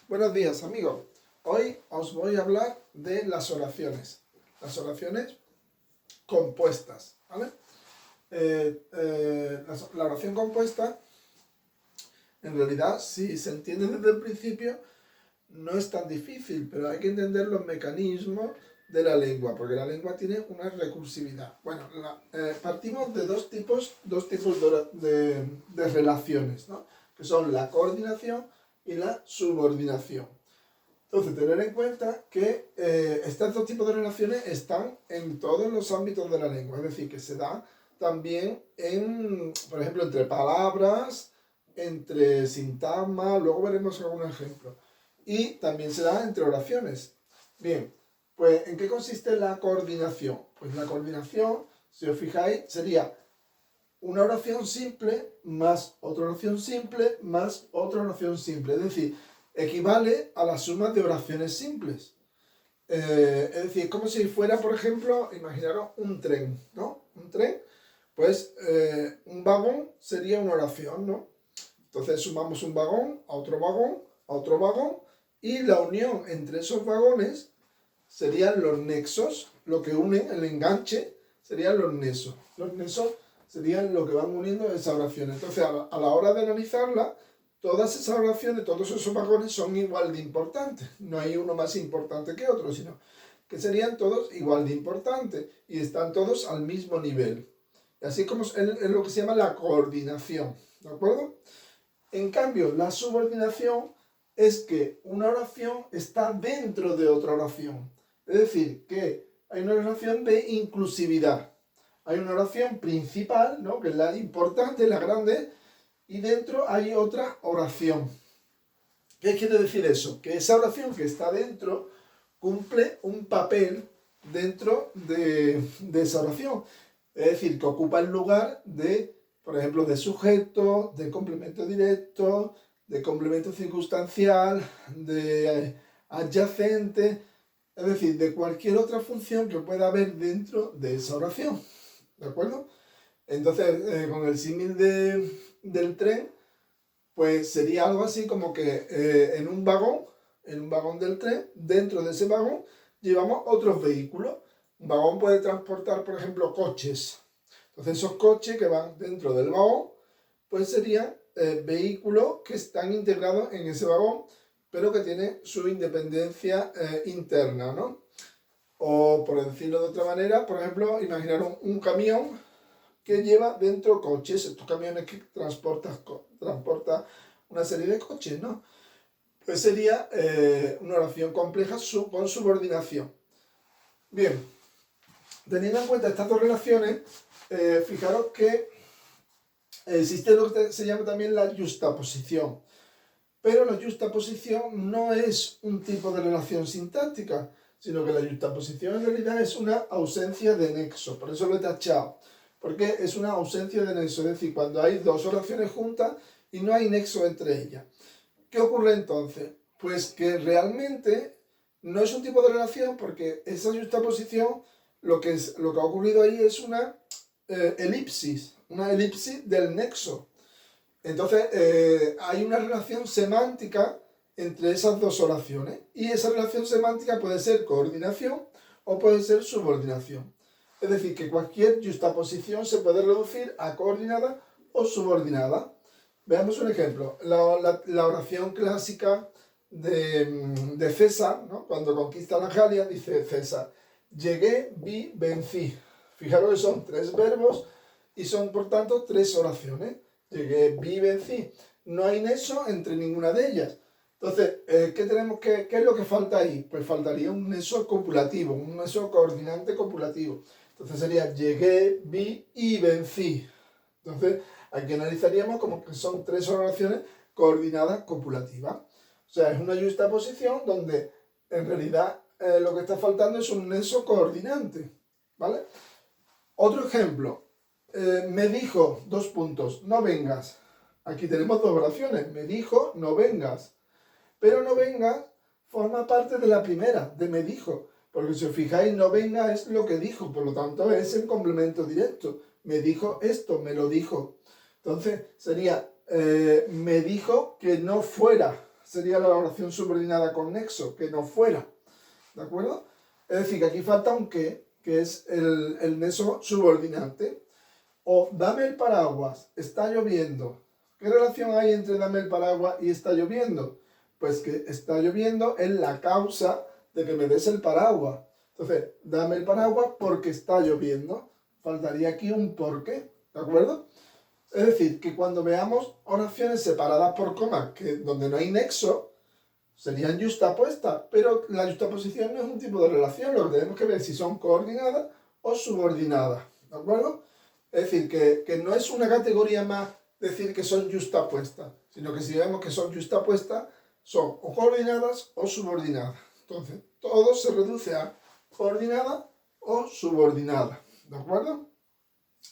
Buenos días, amigos. Hoy os voy a hablar de las oraciones compuestas, ¿vale? La oración compuesta, en realidad, si se entiende desde el principio, no es tan difícil, pero hay que entender los mecanismos de la lengua, porque la lengua tiene una recursividad. Bueno, partimos de dos tipos de relaciones, ¿no? Que son la coordinación y la subordinación. Entonces, tener en cuenta que estos dos tipos de relaciones están en todos los ámbitos de la lengua, es decir, que se da también por ejemplo, entre palabras, entre sintagmas, luego veremos algún ejemplo, y también se da entre oraciones. Bien, pues ¿en qué consiste la coordinación? Pues la coordinación, si os fijáis, sería una oración simple más otra oración simple más otra oración simple, es decir, equivale a la suma de oraciones simples. Es decir, como si fuera, por ejemplo, imaginaros un tren, ¿no? Un tren, pues un vagón sería una oración, ¿no? Entonces sumamos un vagón a otro vagón, a otro vagón, y la unión entre esos vagones serían los nexos, lo que unen, el enganche, serían los nexos. Los nexos serían lo que van uniendo esa oración. Entonces, a la hora de analizarla, todas esas oraciones, todos esos vagones son igual de importantes. No hay uno más importante que otro, sino que serían todos igual de importantes y están todos al mismo nivel. Y así como es lo que se llama la coordinación, ¿de acuerdo? En cambio, la subordinación es que una oración está dentro de otra oración. Es decir, que hay una relación de inclusividad. Hay una oración principal, ¿no? Que es la importante, la grande, y dentro hay otra oración. ¿Qué quiere decir eso? Que esa oración que está dentro cumple un papel dentro de esa oración. Es decir, que ocupa el lugar de, por ejemplo, de sujeto, de complemento directo, de complemento circunstancial, de adyacente, es decir, de cualquier otra función que pueda haber dentro de esa oración. ¿De acuerdo? Entonces, con el símil del tren, pues sería algo así como que en un vagón del tren, dentro de ese vagón, llevamos otros vehículos. Un vagón puede transportar, por ejemplo, coches. Entonces esos coches que van dentro del vagón, pues serían vehículos que están integrados en ese vagón, pero que tienen su independencia interna, ¿no? O por decirlo de otra manera, por ejemplo, imaginaros un camión que lleva dentro coches, estos camiones que transportan una serie de coches, ¿no? Pues sería una oración compleja con subordinación. Bien, teniendo en cuenta estas dos relaciones, fijaros que existe lo que se llama también la yuxtaposición. Pero la yuxtaposición no es un tipo de relación sintáctica, sino que la yuxtaposición en realidad es una ausencia de nexo. Por eso lo he tachado. Porque es una ausencia de nexo, es decir, cuando hay dos oraciones juntas y no hay nexo entre ellas. ¿Qué ocurre entonces? Pues que realmente no es un tipo de relación porque esa yuxtaposición, lo que ha ocurrido ahí es una elipsis del nexo. Entonces hay una relación semántica entre esas dos oraciones y esa relación semántica puede ser coordinación o puede ser subordinación. Es decir, que cualquier yuxtaposición se puede reducir a coordinada o subordinada. Veamos un ejemplo. La oración clásica de César, ¿no? Cuando conquista la Galia, dice César: llegué, vi, vencí. Fijaros que son tres verbos y son, por tanto, tres oraciones. Llegué, vi, vencí. No hay nexo entre ninguna de ellas. Entonces, ¿qué es lo que falta ahí? Pues faltaría un nexo copulativo, un nexo coordinante copulativo. Entonces sería llegué, vi y vencí. Entonces, aquí analizaríamos como que son tres oraciones coordinadas copulativas. O sea, es una yuxtaposición donde en realidad lo que está faltando es un nexo coordinante. ¿Vale? Otro ejemplo. Me dijo, dos puntos, no vengas. Aquí tenemos dos oraciones. Me dijo, no vengas. Pero no vengas forma parte de la primera, de me dijo. Porque si os fijáis, no venga es lo que dijo, por lo tanto es el complemento directo. Me dijo esto, me lo dijo. Entonces sería, me dijo que no fuera. sería la oración subordinada con nexo, que no fuera. ¿De acuerdo? Es decir, que aquí falta un que es el nexo subordinante. O dame el paraguas, está lloviendo. ¿Qué relación hay entre dame el paraguas y está lloviendo? Pues que está lloviendo es la causa de que me des el paraguas. Entonces, dame el paraguas porque está lloviendo. Faltaría aquí un porqué, ¿de acuerdo? Es decir, que cuando veamos oraciones separadas por comas, que donde no hay nexo, serían yuxtapuestas, pero la yuxtaposición no es un tipo de relación, lo que tenemos que ver es si son coordinadas o subordinadas, ¿de acuerdo? Es decir, que no es una categoría más decir que son yuxtapuestas, sino que si vemos que son yuxtapuestas, son o coordinadas o subordinadas. Entonces, todo se reduce a coordinada o subordinada, ¿de acuerdo?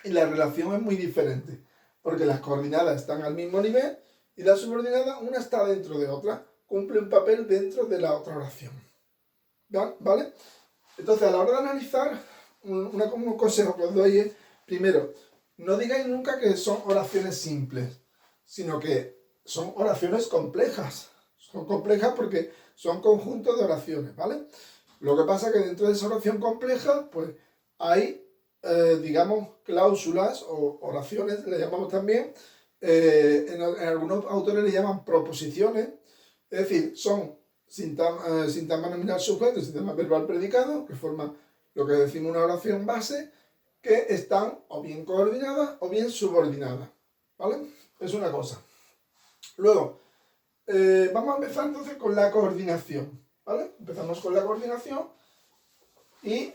Y la relación es muy diferente, porque las coordinadas están al mismo nivel y la subordinada, una está dentro de otra, cumple un papel dentro de la otra oración. ¿Vale? Entonces, a la hora de analizar, un consejo que os doy es, primero, no digáis nunca que son oraciones simples, sino que son oraciones complejas. Son complejas porque son conjuntos de oraciones, ¿vale? Lo que pasa es que dentro de esa oración compleja, pues hay, digamos, cláusulas o oraciones, le llamamos también, en algunos autores le llaman proposiciones, es decir, son sintagma nominal sujeto y sintagma verbal predicado, que forman lo que decimos una oración base, que están o bien coordinadas o bien subordinadas, ¿vale? Es una cosa. Luego, vamos a empezar entonces con la coordinación, ¿vale? Empezamos con la coordinación y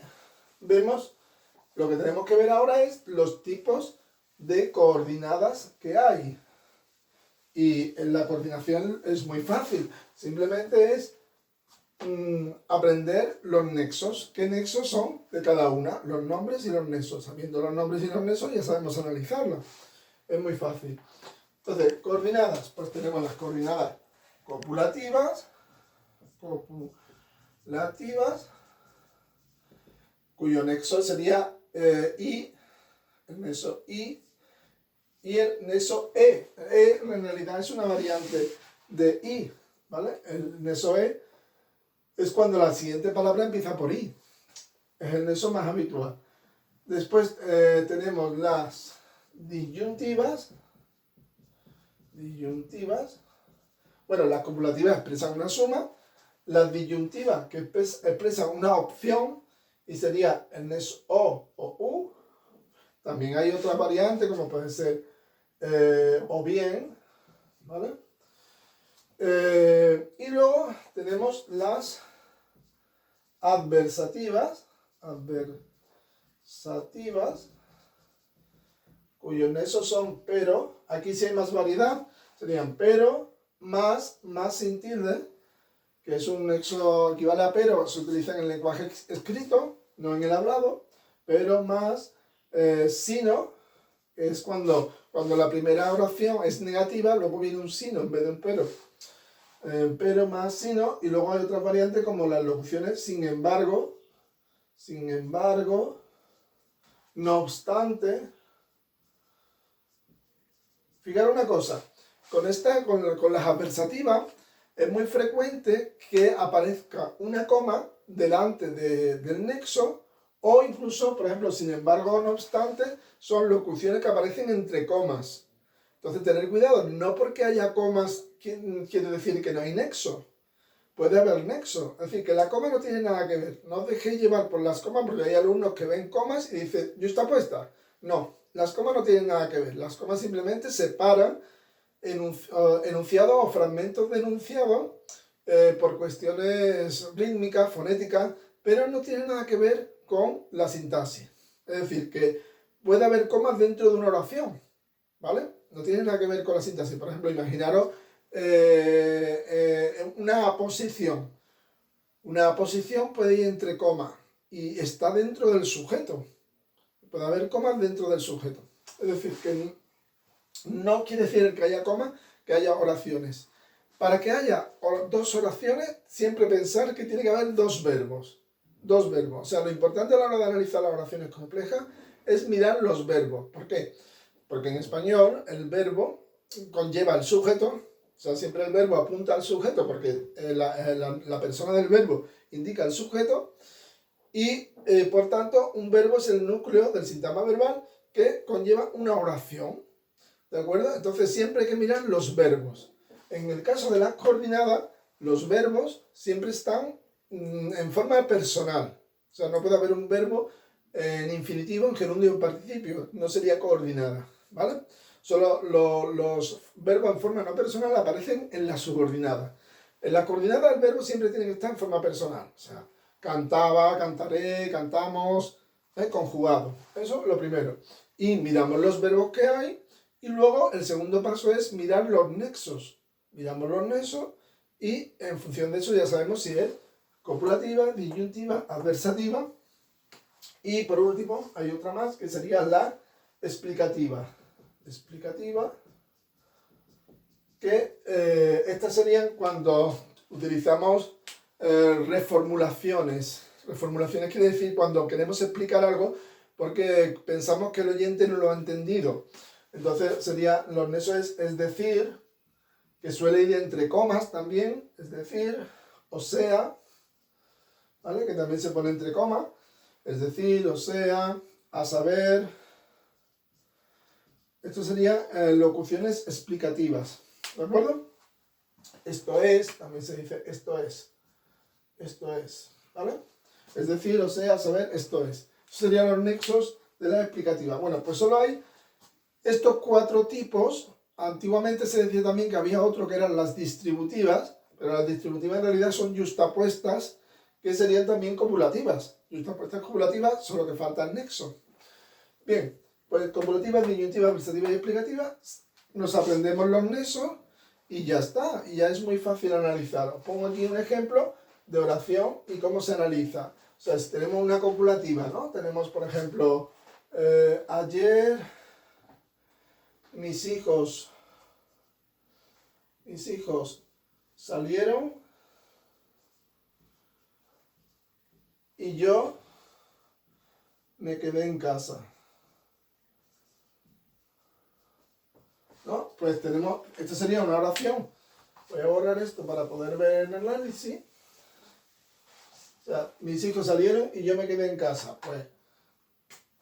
vemos, lo que tenemos que ver ahora es los tipos de coordinadas que hay. Y en la coordinación es muy fácil, simplemente es aprender los nexos. ¿Qué nexos son de cada una? Los nombres y los nexos. Sabiendo los nombres y los nexos ya sabemos analizarlos. Es muy fácil. Entonces, coordinadas, pues tenemos las coordinadas copulativas, cuyo nexo sería I, el nexo I, y el nexo E. E en realidad es una variante de I, ¿vale? El nexo E es cuando la siguiente palabra empieza por I. Es el nexo más habitual. Después tenemos las disyuntivas. Bueno, las copulativas expresan una suma. Las disyuntivas que expresan una opción y sería el nexo O o U. También hay otra variante como puede ser o bien, ¿vale? Y luego tenemos las adversativas, cuyos nexos son pero, aquí sí hay más variedad, serían pero, más sin tilde, que es un nexo equivale a pero, se utiliza en el lenguaje escrito, no en el hablado, pero más sino, que es cuando la primera oración es negativa, luego viene un sino en vez de un pero. Pero más sino, y luego hay otras variantes como las locuciones sin embargo, no obstante. Fijaros una cosa, con las adversativas es muy frecuente que aparezca una coma delante del nexo, o incluso, por ejemplo, sin embargo, no obstante, son locuciones que aparecen entre comas. Entonces, tener cuidado, no porque haya comas quiere decir que no hay nexo. Puede haber nexo. Es decir, que la coma no tiene nada que ver. No os dejéis llevar por las comas, porque hay alumnos que ven comas y dicen, ¿yuxtapuesta? No, las comas no tienen nada que ver. Las comas simplemente separan enunciados o fragmentos de enunciado por cuestiones rítmicas, fonéticas, pero no tiene nada que ver con la sintaxis. Es decir, que puede haber comas dentro de una oración, ¿vale? No tiene nada que ver con la sintaxis. Por ejemplo, imaginaros una aposición. Una aposición puede ir entre comas y está dentro del sujeto. Puede haber comas dentro del sujeto. Es decir, que no quiere decir que haya comas, que haya oraciones. Para que haya dos oraciones, siempre pensar que tiene que haber dos verbos. Dos verbos. O sea, lo importante a la hora de analizar las oraciones complejas es mirar los verbos. ¿Por qué? Porque en español el verbo conlleva el sujeto O sea, siempre el verbo apunta al sujeto porque la persona del verbo indica el sujeto y, por tanto, un verbo es el núcleo del sintagma verbal que conlleva una oración. ¿De acuerdo? Entonces siempre hay que mirar los verbos. En el caso de la coordinada, los verbos siempre están en forma personal. O sea, no puede haber un verbo en infinitivo, en gerundio o en participio. No sería coordinada. ¿Vale? Solo los verbos en forma no personal aparecen en la subordinada. En la coordinada el verbo siempre tiene que estar en forma personal. O sea, cantaba, cantaré, cantamos, conjugado. Eso es lo primero. Y miramos los verbos que hay. Y luego el segundo paso es mirar los nexos. Miramos los nexos y en función de eso ya sabemos si es copulativa, disyuntiva, adversativa. Y por último hay otra más que sería la explicativa. Explicativa, que estas serían cuando utilizamos reformulaciones. Reformulaciones quiere decir cuando queremos explicar algo porque pensamos que el oyente no lo ha entendido. Entonces sería los nexos es decir, que suele ir entre comas también, es decir, o sea, ¿vale? Que también se pone entre comas, es decir, o sea, a saber. Esto serían locuciones explicativas, ¿de acuerdo? Esto es, también se dice esto es, ¿vale? Es decir, o sea, a saber, esto es. Estos serían los nexos de la explicativa. Bueno, pues solo hay estos 4 tipos. Antiguamente se decía también que había otro que eran las distributivas, pero las distributivas en realidad son yustapuestas, que serían también copulativas. Yustapuestas copulativas, solo que falta el nexo. Bien, pues copulativa, disyuntiva, adversativa y explicativa, nos aprendemos los nexos y ya está. Y ya es muy fácil analizar. Os pongo aquí un ejemplo de oración y cómo se analiza. O sea, si tenemos una copulativa, ¿no? Tenemos, por ejemplo, ayer mis hijos salieron y yo me quedé en casa. ¿No? Pues tenemos, esto sería una oración. Voy a borrar esto para poder ver el análisis. O sea, mis hijos salieron y yo me quedé en casa. Pues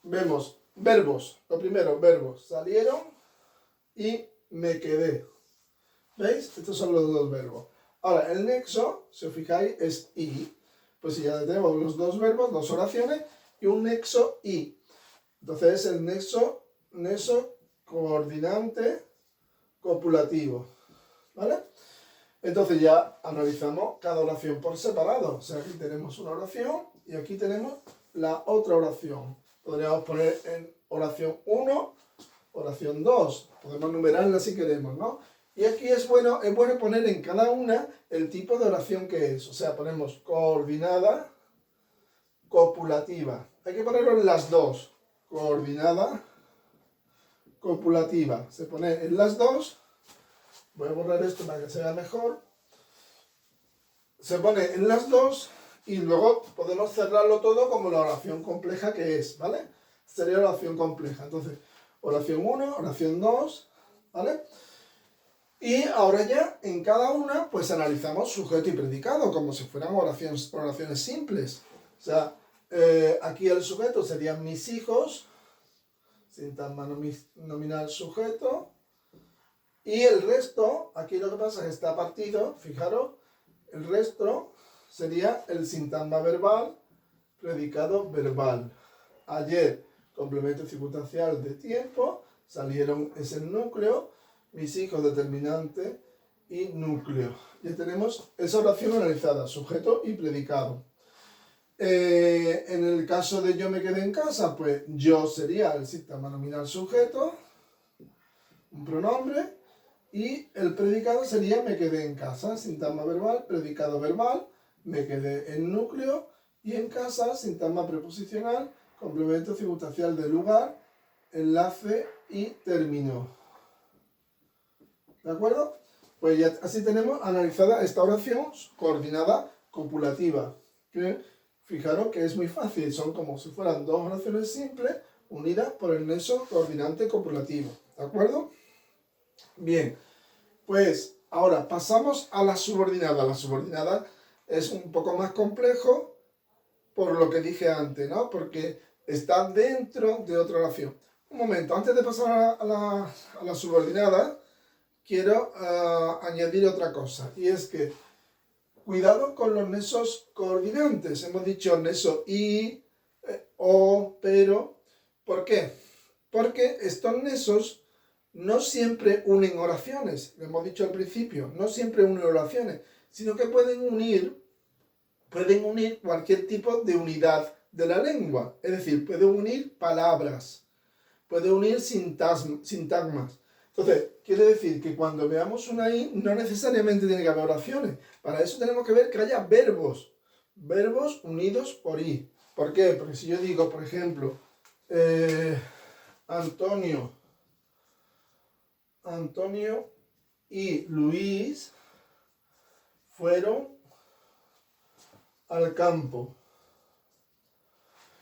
vemos verbos. Lo primero, verbos. Salieron y me quedé. ¿Veis? Estos son los 2 verbos. Ahora, el nexo, si os fijáis, es y. Pues si ya tenemos los 2 verbos, 2 oraciones y un nexo y. Entonces es el nexo coordinante copulativo. ¿Vale? Entonces ya analizamos cada oración por separado. O sea, aquí tenemos una oración y aquí tenemos la otra oración. Podríamos poner en oración 1, oración 2. Podemos numerarla si queremos, ¿no? Y aquí es bueno poner en cada una el tipo de oración que es. O sea, ponemos coordinada, copulativa. Hay que ponerlo en las 2. Coordinada, copulativa. Se pone en las 2. Voy a borrar esto para que se vea mejor. Se pone en las 2 y luego podemos cerrarlo todo como la oración compleja que es, ¿vale? Sería la oración compleja. Entonces, oración 1, oración 2, ¿vale? Y ahora ya en cada una pues analizamos sujeto y predicado como si fueran oraciones simples. O sea, aquí el sujeto serían mis hijos, sintagma nominal sujeto. Y el resto, aquí lo que pasa es que está partido, fijaros, el resto sería el sintagma verbal, predicado verbal. Ayer, complemento circunstancial de tiempo, salieron es el núcleo, mis hijos determinante y núcleo. Ya tenemos esa oración analizada, sujeto y predicado. En el caso de yo me quedé en casa, pues yo sería el sintagma nominal sujeto, un pronombre, y el predicado sería me quedé en casa, sintagma verbal, predicado verbal, me quedé en núcleo, y en casa, sintagma preposicional, complemento circunstancial de lugar, enlace y término. ¿De acuerdo? Pues ya así tenemos analizada esta oración coordinada copulativa. Que fijaros que es muy fácil, son como si fueran 2 oraciones simples unidas por el nexo coordinante copulativo. ¿De acuerdo? Bien, pues Ahora, pasamos a la subordinada. La subordinada es un poco más complejo por lo que dije antes, ¿no? Porque está dentro de otra oración. Un momento, antes de pasar a la subordinada, quiero añadir otra cosa. Y es que, cuidado con los nexos coordinantes. Hemos dicho nexo y, o, pero. ¿Por qué? Porque estos nexos no siempre unen oraciones, lo hemos dicho al principio, no siempre unen oraciones, sino que pueden unir cualquier tipo de unidad de la lengua, es decir, pueden unir palabras, pueden unir sintagmas. Entonces, quiere decir que cuando veamos una I, no necesariamente tiene que haber oraciones, para eso tenemos que ver que haya verbos unidos por I. ¿Por qué? Porque si yo digo, por ejemplo, Antonio y Luis fueron al campo.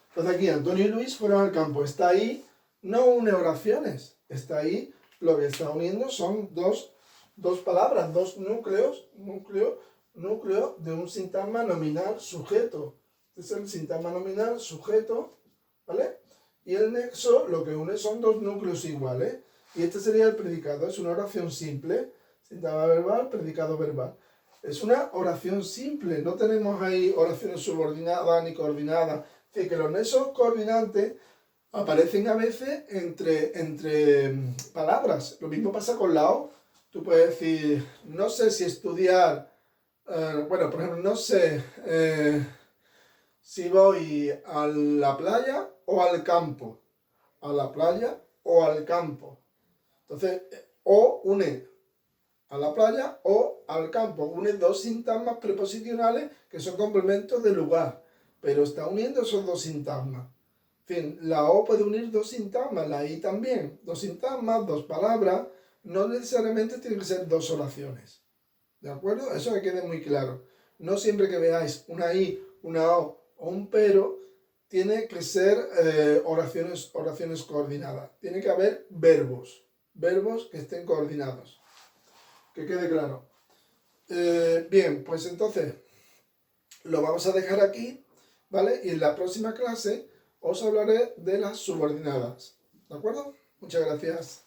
Entonces aquí Antonio y Luis fueron al campo. Está ahí, no une oraciones. Está ahí, lo que está uniendo son dos palabras, dos núcleo de un sintagma nominal sujeto. Este es el sintagma nominal sujeto, ¿vale? Y el nexo lo que une son dos núcleos iguales. Y este sería el predicado. Es una oración simple. Sintagma verbal, predicado verbal. Es una oración simple. No tenemos ahí oraciones subordinadas ni coordinadas. Es decir, que los nexos coordinantes aparecen a veces entre palabras. Lo mismo pasa con la O. Tú puedes decir, no sé si estudiar... bueno, por ejemplo, no sé si voy a la playa o al campo. A la playa o al campo. Entonces, o une a la playa o al campo. Une dos sintagmas preposicionales que son complementos de lugar. Pero está uniendo esos dos sintagmas. En fin, la O puede unir dos sintagmas, la I también. Dos sintagmas, dos palabras. No necesariamente tienen que ser dos oraciones. ¿De acuerdo? Eso que quede muy claro. No siempre que veáis una I, una O o un pero, tiene que ser oraciones coordinadas. Tiene que haber verbos que estén coordinados. Que quede claro. Bien, pues entonces lo vamos a dejar aquí, ¿vale? Y en la próxima clase os hablaré de las subordinadas. ¿De acuerdo? Muchas gracias.